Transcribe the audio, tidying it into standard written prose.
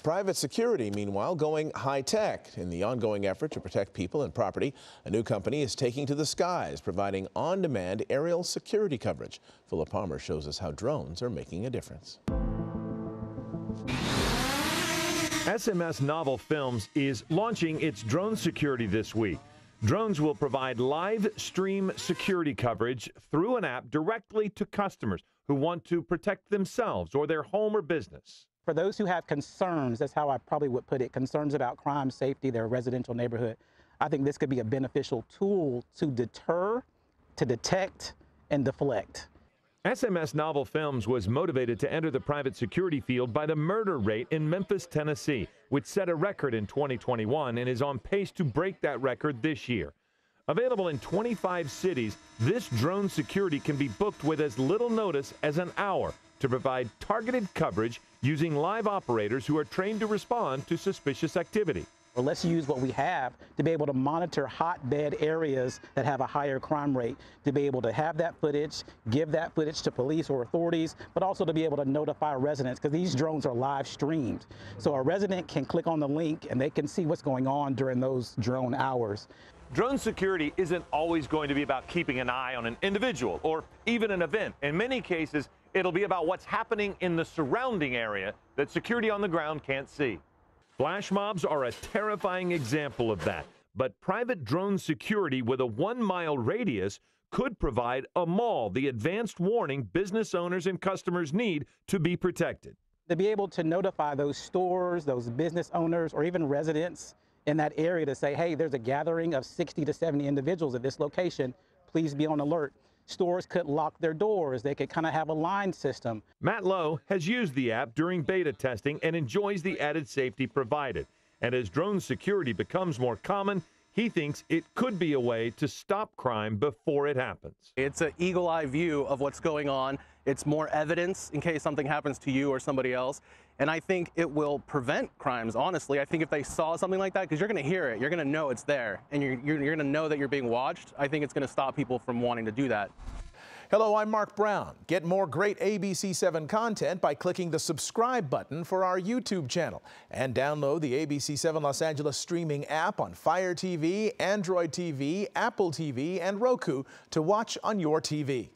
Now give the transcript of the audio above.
Private security, meanwhile, going high-tech. In the ongoing effort to protect people and property, a new company is taking to the skies, providing on-demand aerial security coverage. Philip Palmer shows us how drones are making a difference. SMS Novel Films is launching its drone security this week. Drones will provide live stream security coverage through an app directly to customers who want to protect themselves or their home or business. For those who have concerns, that's how I probably would put it, concerns about crime, safety, their residential neighborhood, I think this could be a beneficial tool to deter, to detect, and deflect. SMS Novel Films was motivated to enter the private security field by the murder rate in Memphis, Tennessee, which set a record in 2021 and is on pace to break that record this year. Available in 25 cities, this drone security can be booked with as little notice as an hour to provide targeted coverage using live operators who are trained to respond to suspicious activity. Well, let's use what we have to be able to monitor hotbed areas that have a higher crime rate, to be able to have that footage, give that footage to police or authorities, but also to be able to notify residents, because these drones are live streamed. So a resident can click on the link and they can see what's going on during those drone hours. Drone security isn't always going to be about keeping an eye on an individual or even an event. In many cases, it'll be about what's happening in the surrounding area that security on the ground can't see. Flash mobs are a terrifying example of that, but private drone security with a 1-mile radius could provide a mall the advanced warning business owners and customers need to be protected. To be able to notify those stores, those business owners, or even residents in that area to say, hey, there's a gathering of 60 to 70 individuals at this location, please be on alert. Stores could lock their doors. They could kind of have a line system. Matt Lowe has used the app during beta testing and enjoys the added safety provided. And as drone security becomes more common, he thinks it could be a way to stop crime before it happens. It's an eagle-eye view of what's going on. It's more evidence in case something happens to you or somebody else. And I think it will prevent crimes, honestly. I think if they saw something like that, because you're going to hear it, you're going to know it's there, and you're going to know that you're being watched, I think it's going to stop people from wanting to do that. Hello, I'm Mark Brown. Get more great ABC7 content by clicking the subscribe button for our YouTube channel. And download the ABC7 Los Angeles streaming app on Fire TV, Android TV, Apple TV, and Roku to watch on your TV.